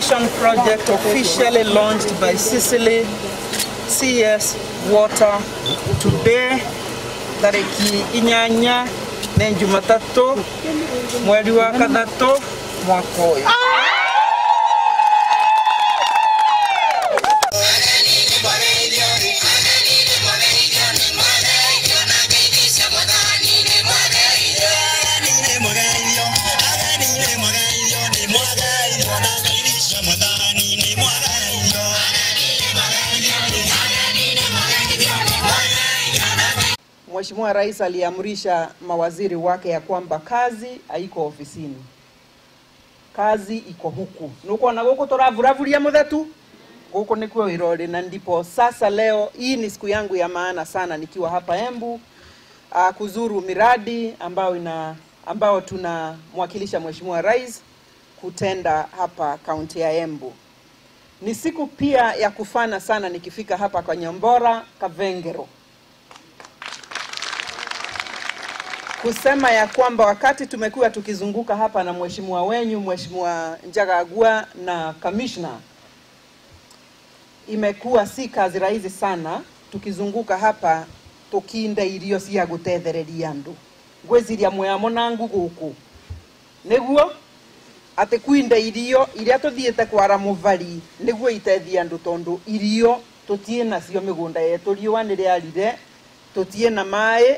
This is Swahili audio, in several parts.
irrigation project officially launched by Sicily CS Water today, tariki inyanya na Jumatatu mwezi wa Gatatu mwaka huu. Mheshimiwa Rais aliamrisha mawaziri wake ya kwamba kazi haiko ofisini. Kazi iko huku. Nuko na goko toravuravuria muthetu. Goko nikuwa wirori, na ndipo sasa leo hii ni siku yangu ya maana sana nikiwa hapa Embu kuzuru miradi ambao tunamwakilisha Mheshimiwa Rais kutenda hapa kaunti ya Embu. Ni siku pia ya kufana sana nikifika hapa kwa Nyombora Kavengero. Kusema ya kwamba wakati tumekuwa tukizunguka hapa na mheshimiwa wenyu, Mheshimiwa Njagagua na Commissioner, imekuwa si kazi rahisi sana tukizunguka hapa tukinda irio cia gutethereria andu. Ngweziria mwamo nangu guku niguo ate kwinda irio iria tuthiete kwara muvari niguo itethia andu, tondu irio tutie nacio migunda yetu, riua ni riarire, tutie na mai,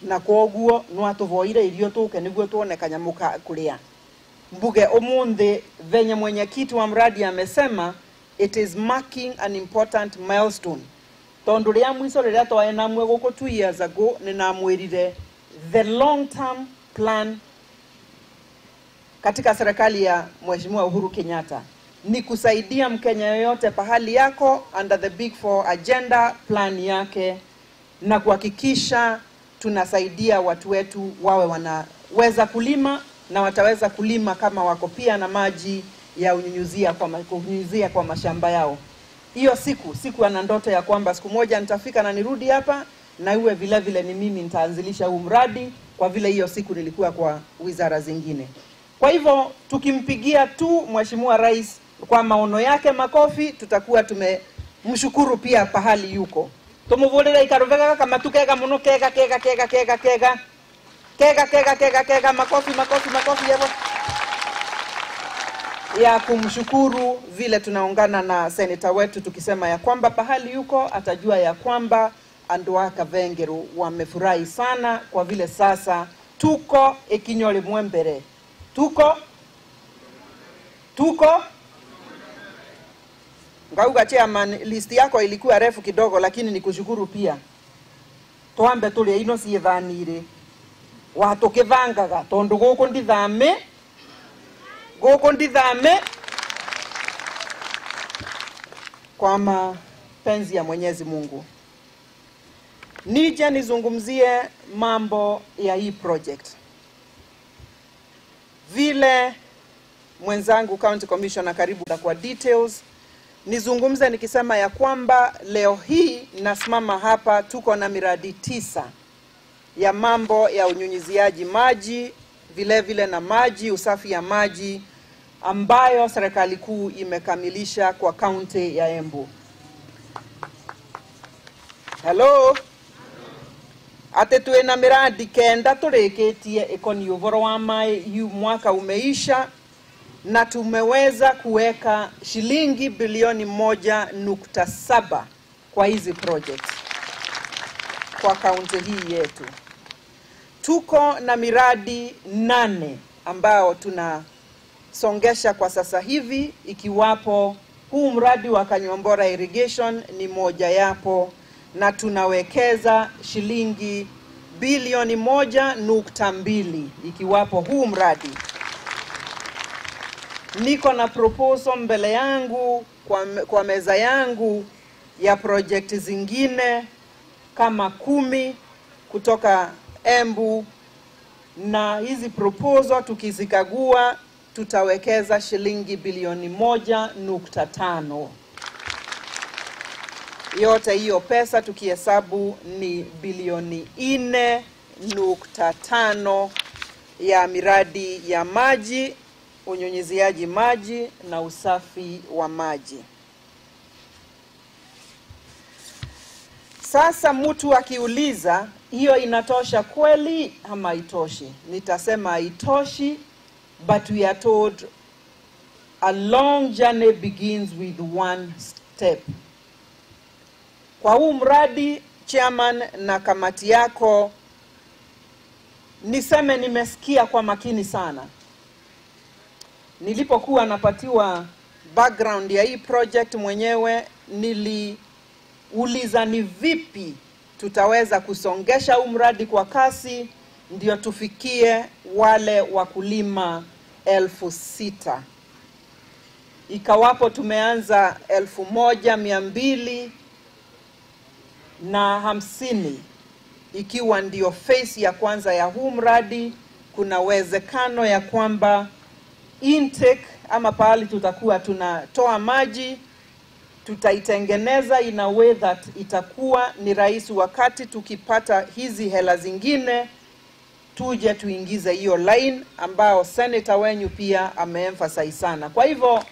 na koguo no atuvoire irio tuke niguo tuone kanyamuka kuria. Mbuge umundi venye mwenyekiti wa mradi amesema, it is marking an important milestone. Tondu ria mwiso riria twaena mwe guku 2 years ago ni namwirire the long term plan katika serikali ya Mheshimiwa Uhuru Kenyatta ni kusaidia Mkenya yoyote pahali yako under the Big Four agenda plan yake, na kuhakikisha tunasaidia watu wetu wawe wanaweza kulima na wataweza kulima kama wako pia na maji ya kunyunyizia kwa mashamba yao. Hiyo siku ana ndoto ya kwamba siku moja nitafika na nirudi hapa na iwe vile vile ni mimi nitaanzilisha huu mradi, kwa vile hiyo siku nilikuwa kwa wizara zingine. Kwa hivyo tukimpigia tu Mheshimiwa Rais kwa maono yake makofi, tutakuwa tumemshukuru pia pahali yuko. Tumuvolera ikaruvega kama tukega muno kega makofi yevo ya kumshukuru. Vile tunaungana na seneta wetu tukisema ya kwamba pahali yuko atajua ya kwamba andu wa Kavengero wamefurahi sana, kwa vile sasa tuko ekinyole mwembere, tuko ngauga chairman, list yako ilikuwa refu kidogo, lakini nikushukuru pia. Twambe tuli ino siethanire watukivangaga tondu guku ndithame kwa mapenzi ya Mwenyezi Mungu. Nije nizungumzie mambo ya hii project. Vile mwenzangu County Commissioner karibu kwa details, nizungumze nikisema ya kwamba leo hii nasimama hapa tuko na miradi 9 ya mambo ya unyunyiziaji maji, vile vile na maji, usafi ya maji, ambayo serikali kuu imekamilisha kwa kaunti ya Embu. Hello? Ate tuena miradi 9 tureketie ikoni uvoro wa mai, yu mwaka umeisha, na tumeweza kuweka shilingi bilioni 1.7 kwa hizi project kwa kaunti hii yetu. Tuko na miradi 8 ambao tunasongesha kwa sasa hivi, ikiwapo huu mradi wa Kanyombora irrigation ni moja yapo, na tunawekeza shilingi bilioni 1.2 ikiwapo huu mradi. Niko na proposal mbele yangu kwa meza yangu ya project zingine kama 10 kutoka Embu, na hizi proposal tukizikagua tutawekeza shilingi bilioni 1.5. Yote hiyo pesa tukihesabu ni bilioni 4.5 ya miradi ya maji, unyunyiziaji maji na usafi wa maji. Sasa mtu akiuliza hiyo inatosha kweli ama haitoshi? Nitasema haitoshi, but we are told a long journey begins with one step. Kwa huu mradi, chairman na kamati yako, niseme nimesikia kwa makini sana. Nilipokuwa napatiwa background ya hii project mwenyewe, niliuliza ni vipi tutaweza kusongesha huu mradi kwa kasi ndio tufikie wale wakulima 6,000. Ikawapo tumeanza 1,250 ikiwa ndio phase ya kwanza ya huu mradi, kuna uwezekano ya kwamba intake ama pahali tutakuwa tunatoa maji tutaitengeneza in a way that itakuwa ni rahisi wakati tukipata hizi hela zingine tuje tuingize hiyo line ambao senator wenyu pia ameemphasize sana. Kwa hivyo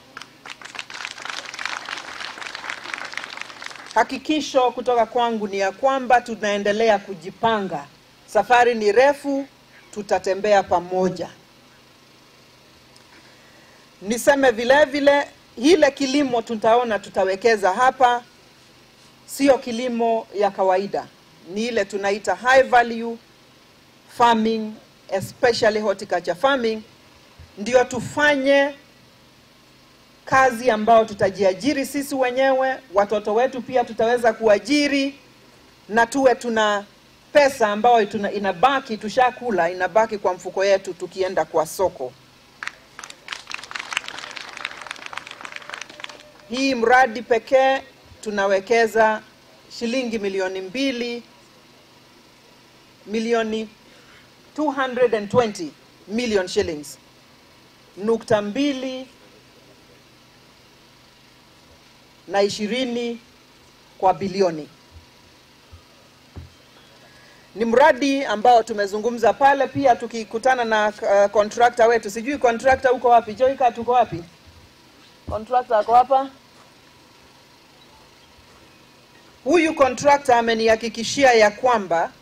hakikisho kutoka kwangu ni ya kwamba tunaendelea kujipanga. Safari ni refu, tutatembea pamoja. Niseme vile vile ile kilimo tutaona tutawekeza hapa sio kilimo ya kawaida, ni ile tunaita high value farming, especially horticulture farming. Ndio tufanye kazi ambao tutajiajiri sisi wenyewe, watoto wetu pia tutaweza kuajiri, na tuwe tuna pesa ambao inabaki, tushakula inabaki kwa mfuko yetu tukienda kwa soko. Hii mradi pekee tunawekeza shilingi milioni 220 million shillings, 220 kwa bilioni. Ni mradi ambao tumezungumza pale pia tukikutana na contractor wetu. Sijui contractor uko wapi? Joyka tuko wapi? Contractor ako hapa? Huyu contractor amenihakikishia ya kwamba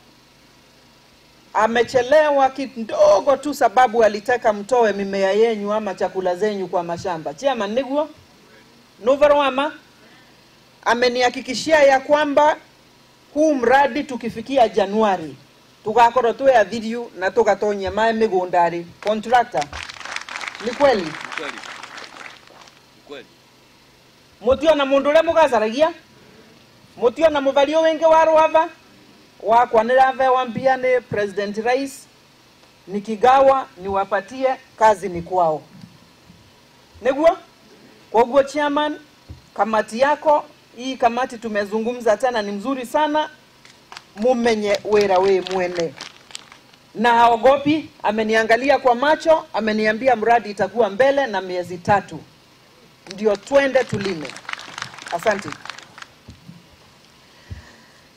amechelewa kidogo tu sababu alitaka mtoe mimea yenyu ama chakula zenyu kwa mashamba. Chairman niguo? Noverwama amenihakikishia ya kwamba huu mradi tukifikia Januari tugakorwo tuya video na tugatonya mae migundari. Contractor, ni kweli? Ni kweli. Mutio na mundu ule mugacaragia? Mutio na muvalio wengi wa Rwava? Wakwa nirave mbia ni President Rais, nikigawa niwapatie, kazi ni kwao. Niguo? Kwa huo chairman, kamati yako, hii kamati tumezungumza tena ni mzuri sana, mumenye wera we mwene. Na haogopi, ameniangalia kwa macho, ameniambia mradi itakuwa mbele na miezi 3. Ndio twende tulime. Asante.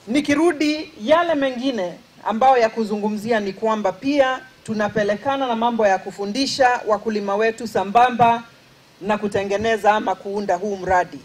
Nikirudi yale mengine ambao ya kuzungumzia ni kwamba pia tunapelekana na mambo ya kufundisha wakulima wetu sambamba na kutengeneza ama kuunda huu mradi.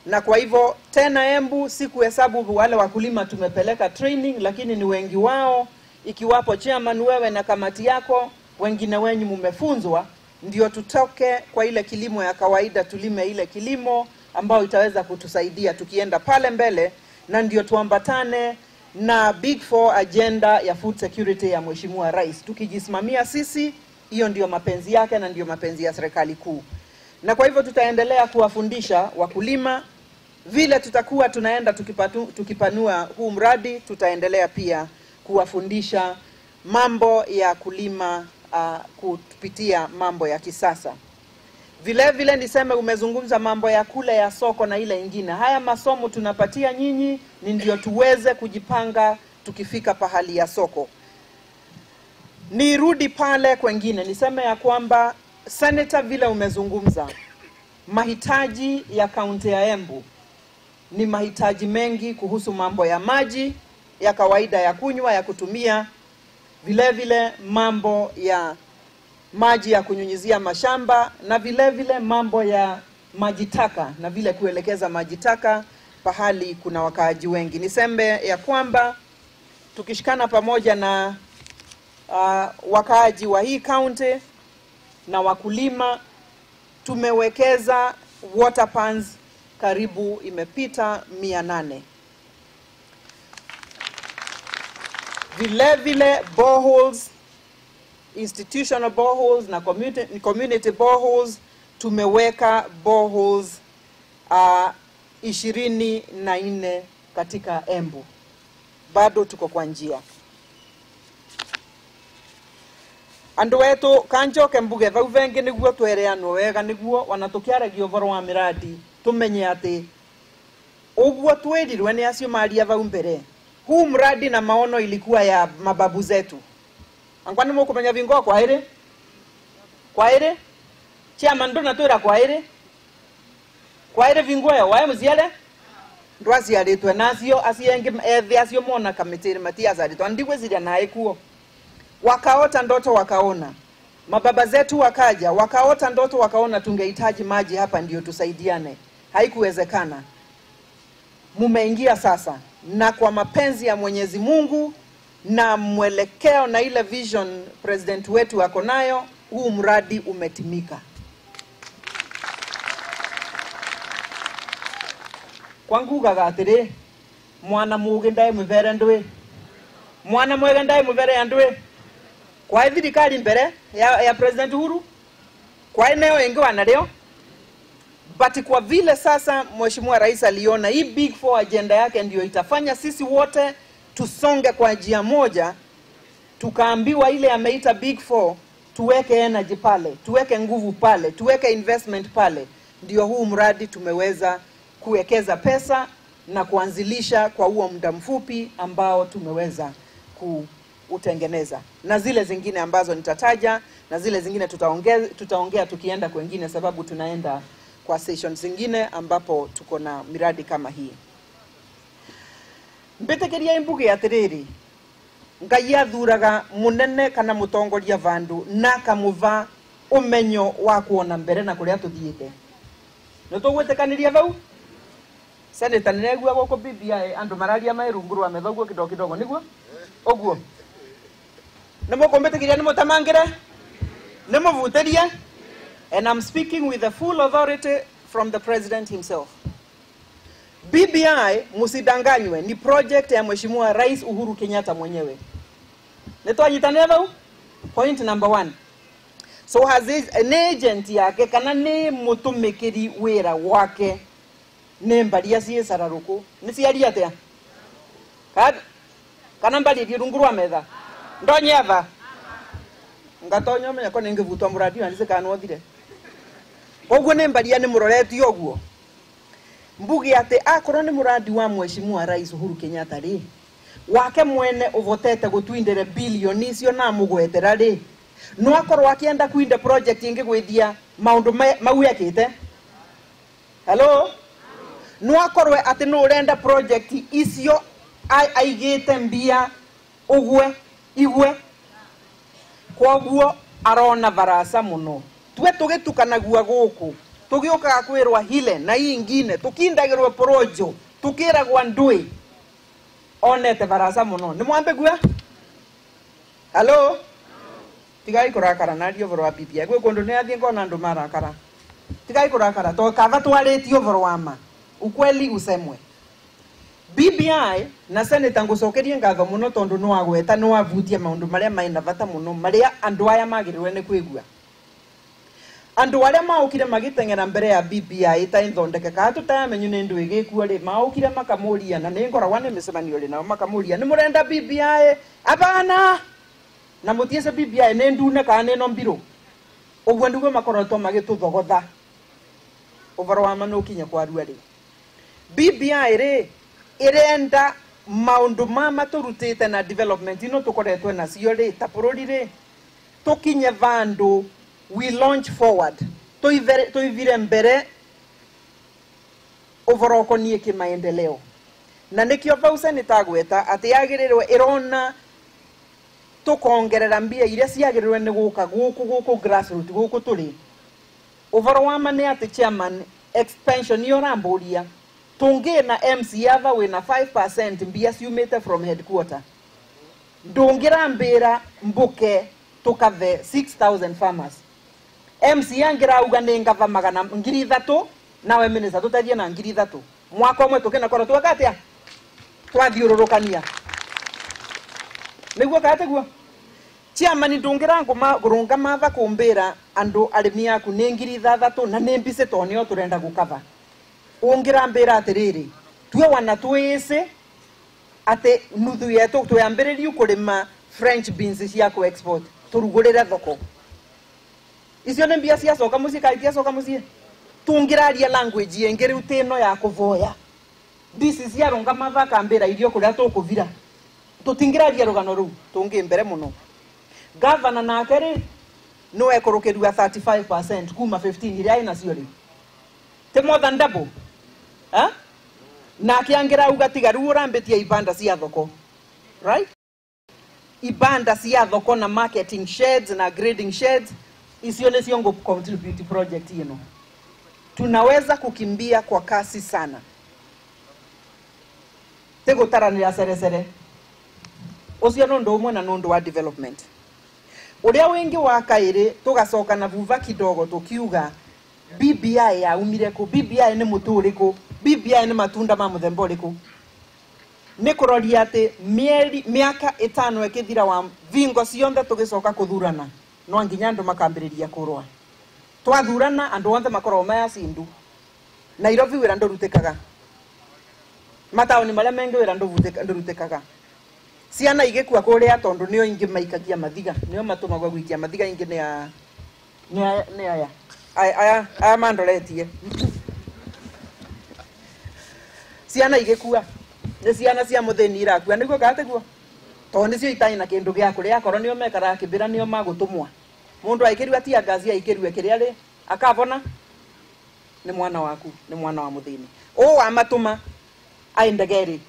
Na kwa hivyo tena Embu sikuhesabu wale wakulima tumepeleka training, lakini ni wengi wao, ikiwapo chairman wewe na kamati yako, wengine wenyu mumefunzwa, ndio tutoke kwa ile kilimo ya kawaida tulime ile kilimo ambao itaweza kutusaidia tukienda pale mbele, na ndio tuambatane na Big 4 agenda ya food security ya Mheshimiwa Rais. Tukijisimamia sisi, hiyo ndio mapenzi yake na ndio mapenzi ya serikali kuu. Na kwa hivyo tutaendelea kuwafundisha wakulima, vile tutakuwa tunaenda tukipanua huu mradi, tutaendelea pia kuwafundisha mambo ya kulima kupitia mambo ya kisasa. Vile vile niseme umezungumza mambo ya kule ya soko na ile ingine. Haya masomo tunapatia nyinyi ni ndio tuweze kujipanga tukifika pahali ya soko. Nirudi pale kwengine niseme ya kwamba Senator, vile umezungumza mahitaji ya kaunti ya Embu ni mahitaji mengi kuhusu mambo ya maji ya kawaida ya kunywa ya kutumia, vile vile mambo ya maji ya kunyunyizia mashamba, na vile vile mambo ya maji taka na vile kuelekeza maji taka pahali kuna wakaaji wengi. Niseme ya kwamba tukishikana pamoja na wakaaji wa hii county na wakulima, tumewekeza water pans karibu imepita 800. Vile vile boreholes, institutional boreholes na community boreholes, tumeweka boreholes 24 katika Embu. Bado tuko kwa njia. Andu wetu kanjoke mbuge vau vengi niguo twereanwo wega niguo wanatukiaragia uvoro wa miradi tumenye ati uguo twerirwe ni acio maria vau mbere. Huu mradi na maono ilikuwa ya mababu zetu. Angwani mukumenya vingo kwa ire? Kwa ire? Chairman ndo natwira kwa ire? Kwa ire vingo ya wae muziale? Ndo aciaritwe nacio acienge ethi acio mona kamitiri mati aciaritwe ndigwe ziria nae kuo. Wakaota ndoto wakaona. Mababa zetu wakaja wakaota ndoto wakaona tungehitaji maji hapa ndio tusaidiane. Haikuwezekana. Mumeingia sasa na kwa mapenzi ya Mwenyezi Mungu na mwelekeo na ile vision president wetu ako nayo, huu mradi umetimika. Kwangu gagatire mwana muge ndaye muvere ndwe. Mwana mwege ndaye muvere ndwe. Kwa thirikari mbere ya President Uhuru, kwa eneo ingi wanareo. But kwa vile sasa Mheshimiwa Rais aliona hii Big Four agenda yake ndio itafanya sisi wote tusonge kwa njia moja, tukaambiwa ile ameita Big Four, tuweke energy pale, tuweke nguvu pale, tuweke investment pale. Ndio huu mradi tumeweza kuwekeza pesa na kuanzilisha kwa huo muda mfupi ambao tumeweza kutengeneza. Na zile zingine ambazo nitataja na zile zingine tutaongea tukienda kwengine, sababu tunaenda kwa sessions zingine ambapo tuko na miradi kama hii. Mbetekeria imbuge atiriri Ngai athuraga munene kana mutongoria vandu na kamuva umenyo wa kuona mbere na kuria tuthiite. No tugwetekaniria vau Senator negua goko BBI andu mararia mairungu rwa methoguo kidogo niguo oguo nemo kombetekeria nimo tamangire nemo vuteria. And I'm speaking with the full authority from the president himself. BBI musidanganywe ni project ya Mheshimiwa Rais Uhuru Kenyatta mwenyewe. Netwanyitania vau? Point number 1. So has an agent yake kana ni mutumikiri wira wake ni mbaria cie sararuku ni ciari atia kana mbali rirungurwa metha ndonyeva ngatonyo menya ko ningivutwa muradi na ndise kana othire oguo ni mbaria ni muroreti oguo mbugi ati akorwo ni muradi wa Mheshimiwa Rais Uhuru Kenyatta ri wake mwene uvotete gutwindire bilioni icio na mugwetera ri no akorwo akienda kuinde project ingi gwithia maundu mau yakite. Hello no akorwe ati no urenda project icio aigite mbia ugwe igwe koguo arona varasa muno twe tugitukanaguo guku tugioka kwirwa hile na hii ingine tukindagirwa porojo tukiragwa ndui onete varasa muno ni mwambe gwa. Hello tigai kurakara na dio voro BBI gwe kondo ne athie ngona andu marakara tigai kurakara to kava twaretio voro wama ukweli usemwe. BBI na Senator ngucokerie ngatho muno tondu no agweta no avutie maundu maria maina bata muno maria andu aya magirirwe ni kwigua. Andu aria maukire magitengera mbere ya BBI ta ithondeke ka tutamenyu ni ndu igikuo ri maukire makamuria na ni ngora wane misemanio ri na makamuria ni murenda BBI abana na mutiese BBI ni ndune ka ni no mbiro ogwo ndugo makorotwo magituthogotha uvaro wa manukinya kwa rua ri BBI ri irenda maundu mama turutite na development ino tukoretwe na cio ri ta bururi ri tukinye vandu we launch forward tuivire mbere uvoroko nie kimaendeleo na nikio vau Senator gweta ati yagirirwe irona tukongerera mbia iria ciagĩrĩirwo nĩ gũka gũkũ grassroots gũkũ tũrĩ. Ũhoro wa ma nĩ atĩ chairman, expansion yo ramburia tungina MCA wina 5% mbia ciumite from headquarter. Ndungirambira mbuke tukave 6,000 farmers. MCA ngirauga ni ngava magana 3,000 nawe minister tutathie na 3,000 mwaka umwe tukena kora twakatia twathiururukania niguo kateguo. Chairman ndungiranguma gurunga matha kumbira andu arimi yaku ni 3,000 na ni mbise tonio turenda gukava. Ungirambira atiriri tuwe wana twese ate nuthu yetu tuyambiririe kurima French beans cia ku export turugurire thoko. Icio ni mbia cia coka muci kaitia coka muci. Tungiraria language yengi riu tino ya kuvoya. This is ya runga matha kambira irio kuria tukuvira. Tutingiraria rugano ru tungi mbere muno. Governor nake ri no ekorokirua 35% kuma 15 iria ina cio ri. Te more than double. Ha? Na kiangira uga tigaru urambetia ibanda cia thoko. Right? Ibanda cia thoko na marketing sheds na grading sheds isio ni ciongo contribute project ino. Tunaweza kukimbia kwa kasi sana. Tego taranira sere. Ucio no ndo umwe na no ndo wa development. Uria wengi wa kairi tugacoka na vuva kidogo tukiuga BBI ya umire ku. BBI ni muturiko. BBI ni matunda ma muthemba uriku. Ni kuroria ati miaka 5 ekithira wa vingo cionthe tugicoka kuthurana no nginya andu makambiriria kurwa. Twathurana andu onthe makorwo maya cindu. Nairobi wira ndurutikaga. Mataoni maria mengi wira ndurutikaga. Ciana igikua kuria tondu nio ingi maikagia mathiga. Nio matumagwa gwikia mathiga ingi ni aya. Aya mandoretie. Ciana igikua. Ni ciana cia muthini irakua niguo gateguo. Tondu cio itai na kindu gia kuria korwo nio mekara kibira nio magutumwa. Mundu aikirwa tia gazi aikirwe kiria ri akavona ni mwana waku ni mwana wa muthini. O amatuma aindegeri.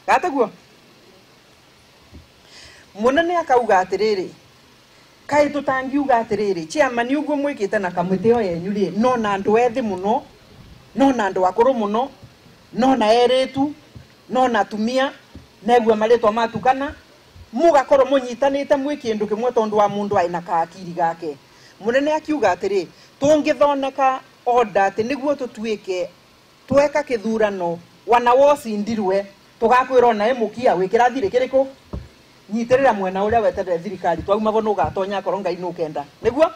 Gateguo. Munene akauga atiriri kai tutangiuga atiriri chairman uguo mwikite na kamite yo yenyu ri no na andu ethi muno no na andu akuru muno no na eritu no na tumia neguo maritwa matukana mugakorwo munyitanite mwikindu kimwe tondu wa mundu aina kaakiri gake. Munene akiuga atiri tungithoneka order ati niguo tutuike tweka kithurano wana wocindirwe tugakwira na emukia wikira thiri kiriko nyitirira mwena uria weterere thirikari twauma bono gatonya koronga inu kenda niguo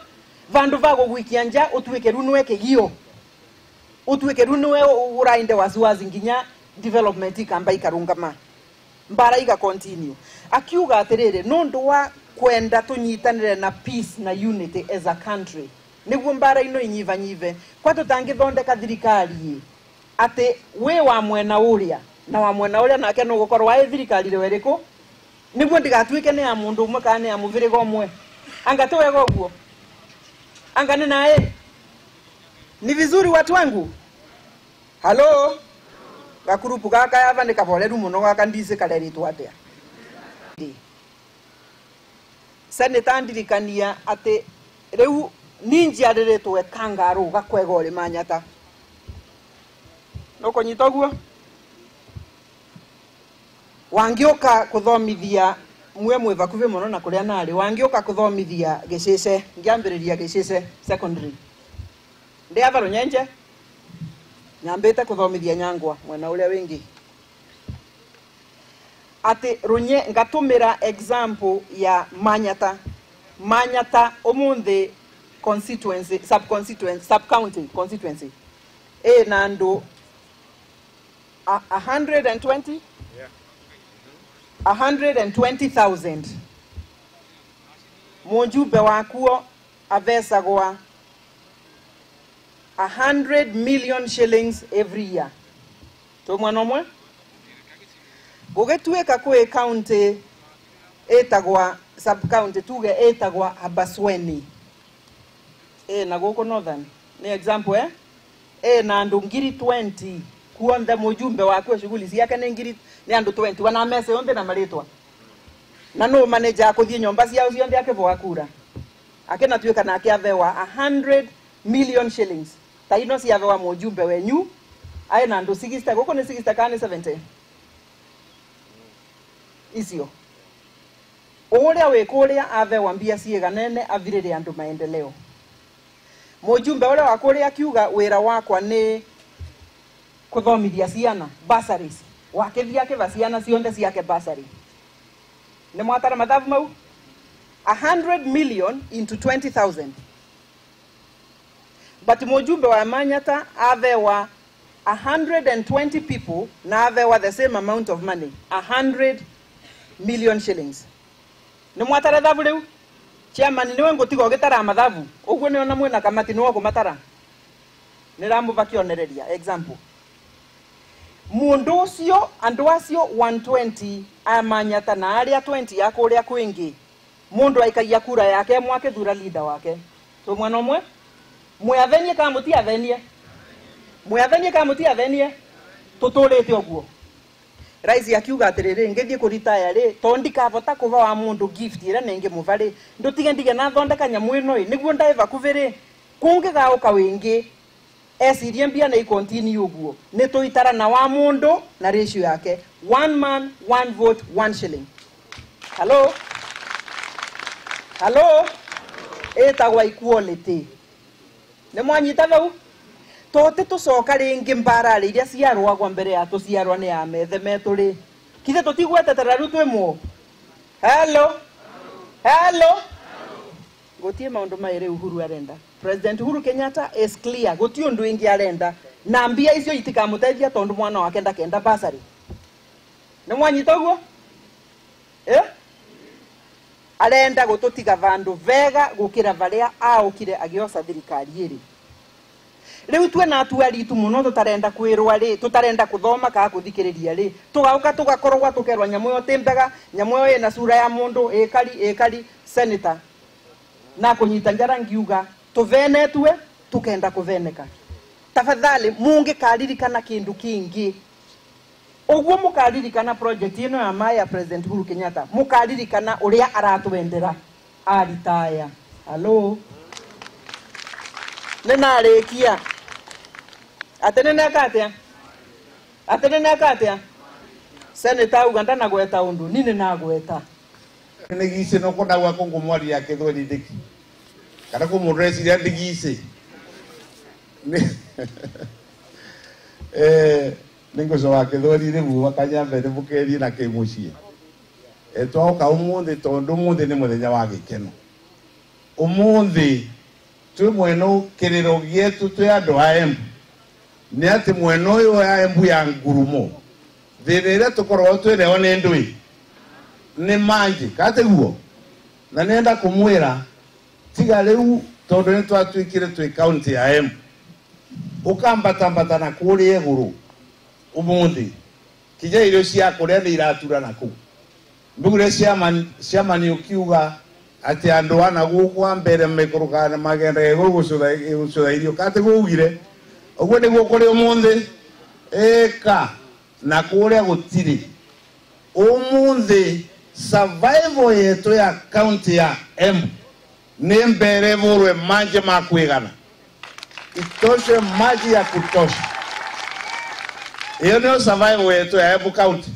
vandu vago gwikia nja utuike runwe kigio utuike runwe urainde wasiwazi nginya development ikamba ikarungama mbara iga continue. Akiuga atiriri nundu wa kwenda tunyitanire na peace na unity as a country niguo mbara ino inyive kwa tutangithondeka thirikari ati we wa mwena uria na wa mwena uria nake no gukorwo wa thirikari ri weriko niguo ndigatuike ni ya mundu umwe kana ya muvirigo umwe anga tu wego guo anga ni nae ni vizuri watu wangu. Halo gakurupu gaka yava ndikaboleru muno gaka ndise kaleritwa atia Senator ndirikania ati riu ninja riretwe kangaru gakwega uri manyata no konyita guo wangioka kuthomithia mwe vakuve muno na kuria nari wangioka kuthomithia Gicece ngiambiriria Gicece secondary ndia varu nyenje nyambite kuthomithia Nyangwa mwena uria wingi ati runye ngatumira example ya Manyata umundi constituency sub county constituency nando 120 120,000 Mujumbe wakuo avesagwa 100 million shillings every year. To mwana mwe gugetuika kwe county etagwa sub county tuge etagwa Habasweini na goko northern ni example na andu ngiri 20 kuonda mujumbe wakuo shughuli yake ni ngiri ni andu 20 wana mese onde na maritwa na no manager akuthie nyomba ciao cionthe akivoa kura akena tuika na akiavewa 100 million shillings ta ino ciavewa mujumbe wenyu aye na ndu 60 guko ni 60 kana 70 icio uria wikuria avewa mbia ciiganene avirire andu maendeleo mujumbe uria wakuria akiuga wira wakwa ni kuthomithia ciana bursaries wakithia kiva ciana cionthe ciake bursary ni mwatara mathabu mau 100 million into 20,000 but mujumbe wa Manyata avewa 120 people na avewa the same amount of money 100 million shillings ni mwatara thabu riu chairman niwe ngutiga ugitara mathabu uguo ni ona mwena kamati niwe gumatara niramuvakionereria example mundu ucio andu acio 120 amanyata na aria 20 ya kuria kwingi mundu aikagia kura yake mwake thura leader wake to mwana omwe mwathenie ka muti athenie mwathenie ka muti athenie tuturite oguo rais akiuga atiriri ngithie ku retire ri to ndikavota kuva wa mundu gift ira nenge muvari ndutige ndige na thondeka nyamu ino niguo ndaiva kuviri kungigauka wingi esirie mbia na continue uguo ni tuitara na wa mundu na ratio yake 1 man 1 vote 1 shilling hello etagwa equality ni mwanyita vau tote tucoka ringi mbarari iria ciarwagwa mbere ya tuciarwa ni ya methe meturi kithe tutigwetetera riu twimwo hello gotie maundu maire Uhuru arenda President Uhuru Kenyatta is clear gotie undu ingi arenda na mbia icio itikamutethia tondu mwana wake ndakenda basari ni mwanyita uguo arenda gututiga vandu vega gukira varia aukire agiosa thirikari iri riu twe na atwari tu muno tutarenda kwirwa ri tutarenda kuthoma ka kuthikiriria ri tugauka tugakorwa tukerwa nyamu yo timbaga nyamu yo ina sura ya mundu ekari senator na kunyita njara ngiuga tuvenetwe tukenda kuveneka tafadhali mungi karirikana kindu kingi uguo mukaririkana project ino ya maya President Uhuru Kenyatta mukaririkana uria aratwendera aritaya hello nena rekia atenene akatia senator uganda na gweta undu nini na gweta ne gise no kona wa kongo mwali ya kedweli diki kada ko muresi ya digise ningo so wa kedweli ne bu wakanya mbere bukeri na kemushie twaoka umundi tondu umundi ni muthenya wa gikeno umundi twe mweno kiriro gietu twe andu a Embu ni ati mweno uyu ya Embu ya ngurumo thirire tukorwo twireo ni ndui ni manji kateguo na nenda kumwira tiga riu tondu ni twatwikire twi county ya Embu ukambata na kuri eguru umundi kije irio cia kuria ni iratura naku mbugure ciamani ukiuga ati andu ana gukwa mbere mekurukana magenda eguru gucutha irio kategugire uguo niguo kuri umundi eka na kuria gutiri umundi survival yetu ya county ya Embu ni mbere vurwe maji makwigana itoshe maji ya kutosha iyo ndio survival yetu ya Embu county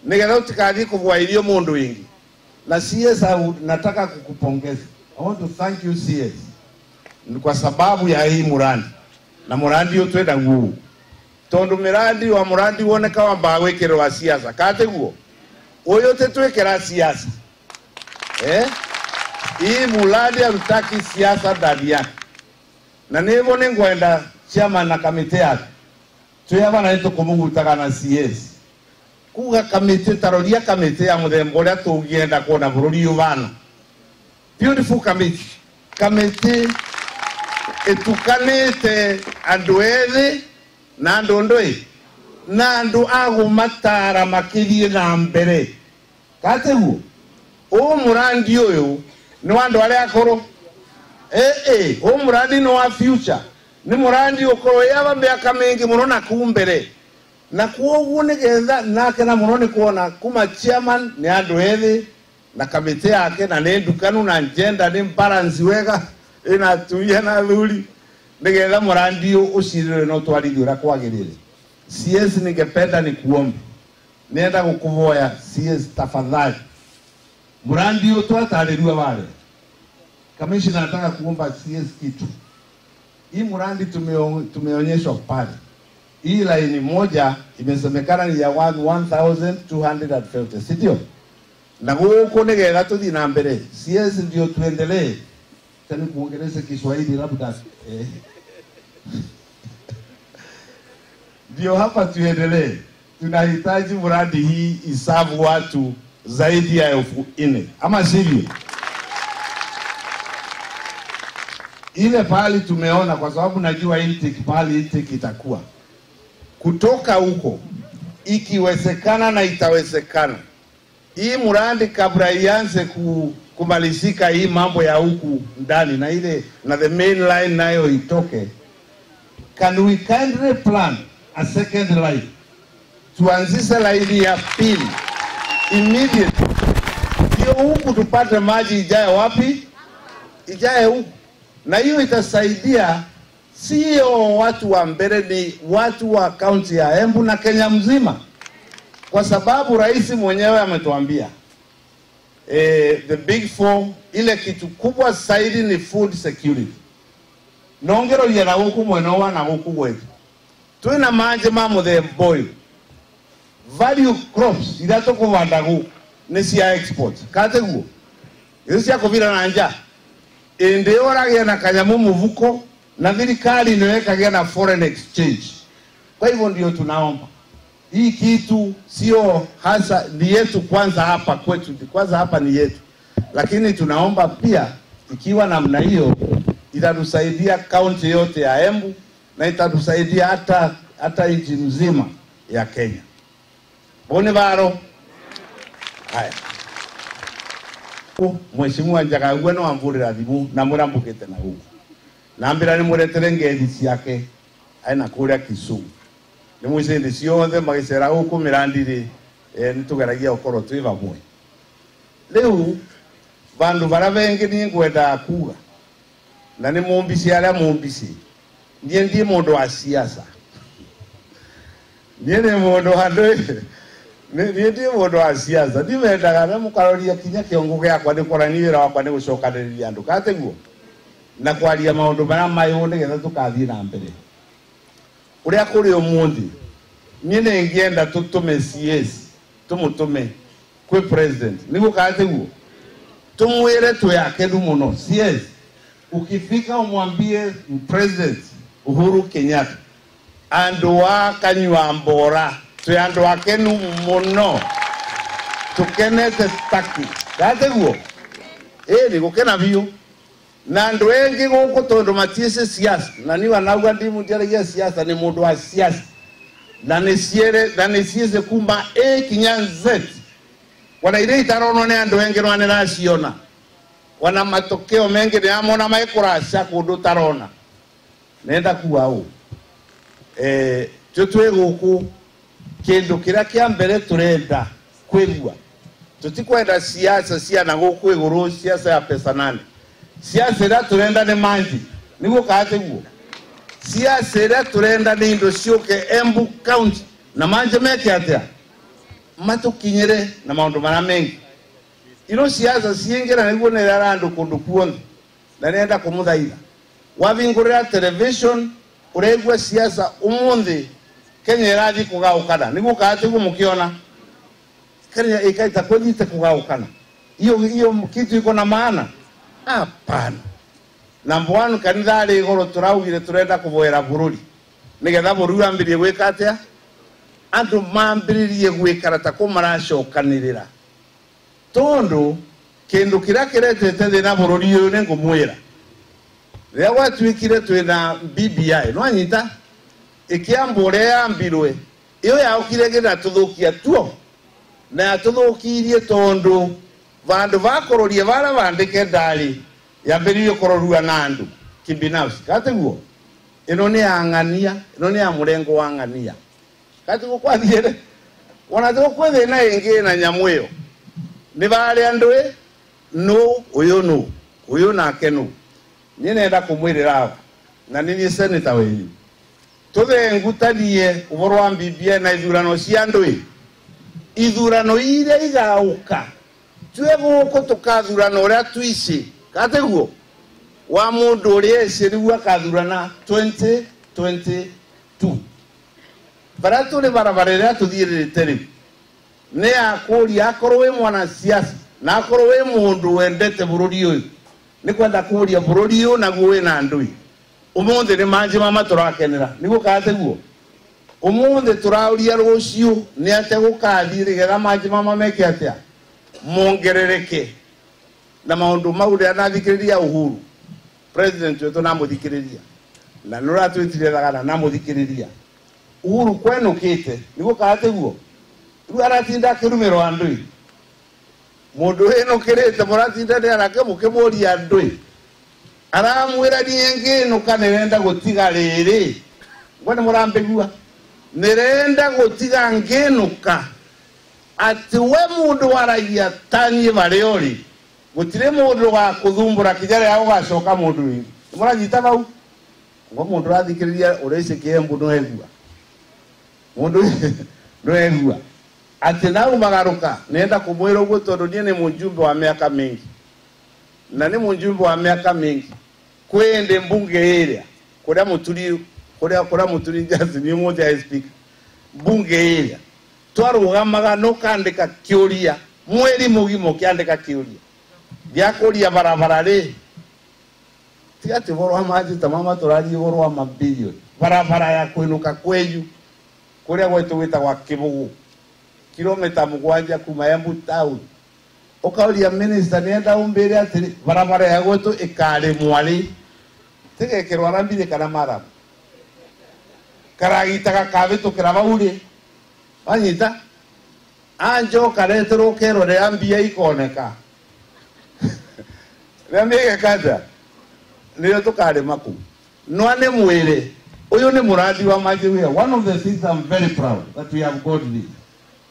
nigetha utikadi kuvua irio mundu wingi na CS nataka kukupongeza. I want to thank you CS kwa sababu ya hii murandi na murandi yo twenda nguu tondu mirandi wa murandi woneka wa mbawekero wa siasa kateguo uyo tetwekera siasa hii murandi hatutaki siasa ndani yake na nivo ningwenda chairman na kamite yake tuyaba na tukumugutaga na CS kuga kamite taroria kamite ya muthemba uria tungienda kuona bururi uvana beautiful kamite etukanite andu ethi na andu ndui na andu agumatara makirie na mbere kateguo murandi uyu ni wandu aria akoro murandi no wa future ni murandi ukoro yaba miaka mingi muno na kumbere na kuoguo nigetha nake na muno ni kuona kuma chairman ni andu ethi na kamite yake na nä ndukanu na gender nä balance wega ina tuya na thuri nigetha murandi å cirire no twarithio ra kwagirire. CS ningependa nikuombe, nenda gukuvoya CS, tafadhali murandi å twatarĩrua wale kamishina, nataka kuomba CS kitu. Hii murandi tumeonyeshwa pale, hii laini moja imesemekana ni ya 1250, si ndio? Na huko nigetha tuthi na mbere, CS ndio tuendelee. Tani kuongeleza Kiswahili labda ndio hapa tuendelee. Tunahitaji muradi hii isavu watu zaidi ya 4,000, ama sivyo? Ile pali tumeona, kwa sababu najua intake pali intake itakuwa kutoka huko, ikiwezekana na itawezekana hii muradi kabla ianze kumalizika hii mambo ya huku ndani na ile na the main line nayo itoke. Can we kindly plan a second line, tuanzishe line ya pili immediately, ndio huku tupate maji ijaye wapi? Ijaye huku. Na hiyo itasaidia sio watu wa mbele, ni watu wa kaunti ya Embu na Kenya mzima, kwa sababu rais mwenyewe ametuambia the big four, ile kitu kubwa zaidi ni food security. Nongero yera huku mweno na huku wetu tuina manje mamo the boy value crops idato kuvandagu nesi ya export kate guo isi ya kovila na nja ende ora na kanyamu muvuko na thirikari inaweka na foreign exchange. Kwa hivyo ndio tunaomba hii kitu sio hasa ni yetu kwanza hapa kwetu, kwanza hapa ni yetu, lakini tunaomba pia ikiwa namna hiyo itatusaidia kaunti yote ya Embu na itatusaidia hata nchi nzima ya Kenya. Bone baro haya Mheshimiwa Njagagwe no amvurira thimu na murambukite na huko nambira ni muretere ngedi ciake aina kuria Kisumu ni mwicindi ciothe magicera huko mirandiri nitugeragia ukoro twi vamwe. Riu vandu bara vengi ni ngwenda kuga na ni mumbisi aria mumbisi ndie mundu wa siasa ndie mundu handu ndie mundu wa siasa ndimendaga na mukaroria kinya kiongo giakwa ni korani wira wakwa ni gucokaniriria andu kateguo na kwaria maundu mara mayo nigetha tukathii na mbere uria kuri umuthi. Niĩ ngienda tutume CS tumutume kwi president niguo kateguo tumwire tuyake muno. CS ukifika umwambie president Uhuru Kenyatta andu wa kanywa mbora tuyandu akenu muno tukenete taki kateguo ni gukena biu na andu engi guku tondu matiese siasa na ni wanauga ndimu ndiaragia siasa ni mundu wa siasa na nisiese kumba kinyanzet wana ile itarono ne andu engi rwane raciona wana matokeo mengi ni amona maikurasha kundu tarona nenda kuwao tutwe guku kindu kiria kia mbere turenda kwigua tutikwenda siasa cia na guku iguru siasa ya pesa nani. Siasa ira turenda ni manji niguo kateguo siasa ira turenda ni indo cioke Embu County na manje meke atia matukinyire na maundu mara mengi ino siasa ciingira niguo ne randu kundu kuonthe na nenda kumuthaitha wavingurira television uregwa siasa umuthi Kenya irathi kugaukana niguo kateguo mukiona Kenya ikaita kwithite kugaukana hiyo kitu iko na maana. Hapana. Number 1 kanitha ari igoro turaugire turenda kuvoera bururi nigetha bururi ambirie gwika atia andu mambiririe gwikara ta kumaracokanirira tondu kindu kiria kiretete thina bururi uyu ni ngumwira ria gwatuikire twina BBI no anyita ikiambure yambirwe iyo yaukire gina tuthukia tuo na yatuthukirie tondu vandu vakororie vara vandike ndari yambiririo kororua na andu kibinafsi kateguo ino ni angania ino ni amurengo wa angania kateguo kwathiere wana tuko kwethina ingi na nyamu iyo ni bale andwe no uyu nake no ni nenda kumwirira na nini senator weyu tuthe ngutanie uboro wa BBI na ithurano cia andwe ithurano ire igauka tue guko tukathurano ria tuici kateguo wa mundu ria iciriwa kathurana 2022 bara tuli barabara ria tuthirite riu ni akuria akorwo wi mwana siasa na akorwo wi mundu wendete bururi uyu ni kwenda kuria bururi uyu naguo wina ndui umuthi ni manji mama turakenera niguo kateguo umuthi turauria rucio ni ate gukathire getha manji mama meke atia mongerereke na maundu mau ria nathikiriria Uhuru president wetu namuthikiriria na nura twitire thagana namuthikiriria Uhuru kwenukite niguo kateguo riu aratinda akirumiro andui mundu winukirite muratinda ni arake mukimuria andui aramwira nie nginuka nirenda gutiga riri ngone murambigua nirenda gutiga nginuka ati we mundu waragia tanie bariori gutire mundu wa kuthumbura kijare yao gacoka mundu wingi muranyita bau ngo mundu rathikiriria urece kiembu no egua mundu no egua ati nau magaruka nenda kumwira uguo tondu nie ni mujumbe wa miaka mingi na ni mujumbe wa miaka mingi kwende mbunge iria kuria muturi just ni moja ya speaker mbunge iria twarugamaga no kandika kiuria mweri mugimo kiandika kiuria giakuria barabara ri tiati boro amaji tamama turari boro wa mabilioni barabara ya kwinuka kweyu kuria gwetu wita gwa Kibugu kilomita 7 kuma Embu town ukauria minister nienda umbire ati barabara ya gwetu ikari mwali tigekirwa rambire kana maramu karagitaga kabitukira bauri banyita anjo karetero kero re ambia ikoneka rambire kaza niyo tukari maku no ane mwire uyu ni muradi wa majiwe. One of the things I'm very proud that we have got this,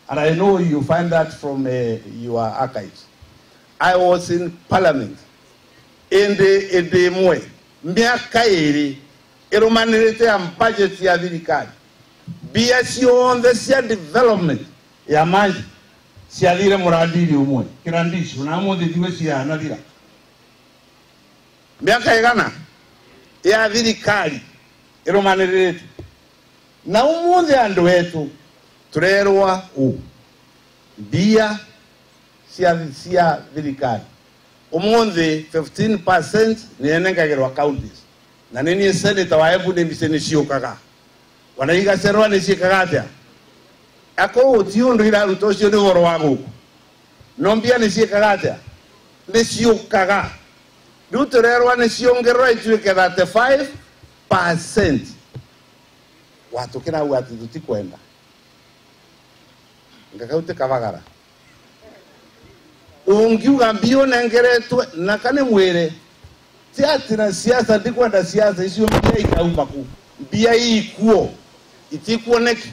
and I know you find that from your archives. I was in parliament in the mwe miaka iri irumanirite ya budget ya thirikari BSO on the cia development ya maji ciathire muradiri umwe kirandisho na muthi thiwe cia nathira miaka igana ya thirikari irumanirite na umuthi andu wetu turerwa bia cia thirikari umuthi 15% nienengagirwa counties na nini senator wa Embu ni miseni ciokaga wanaiga serwa ni ciikaga atia ako tiondo ira rutocio ni goro wa guku no mbia ni ciikaga atia ni ciokaga riu turerwa ni ciongerwa ituike 35% watu kina watu tutikwenda ngakaute kavagara ungiuga mbio nengeretwe na kane mwire tiati na siasa ndikwenda siasa icio mbia ikauma ku mbia ikuo itikuoneki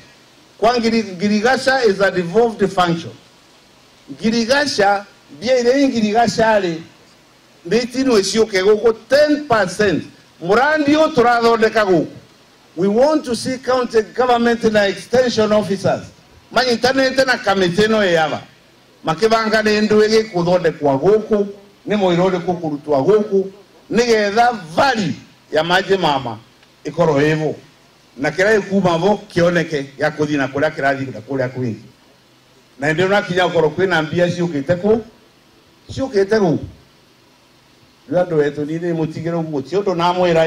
kwa ngirigasha is a devolved function ngirigasha mbia ile ngirigasha ri nditino icioke guko 10% murandi o turathondeka guku we want to see county government na extension officers manyitanite na committee no yaba makibanga ndu igi kuthondekwa guku ni moirode kukurutwa guku nigetha value ya maji mama ikoro hivo na kira kuma vo kioneke ya kuthina kuria kirathi kuria kwingi na ndio nakinya koro kwina mbia ciukite ku rwando wetu ni mutigiro guo ciondo na mwira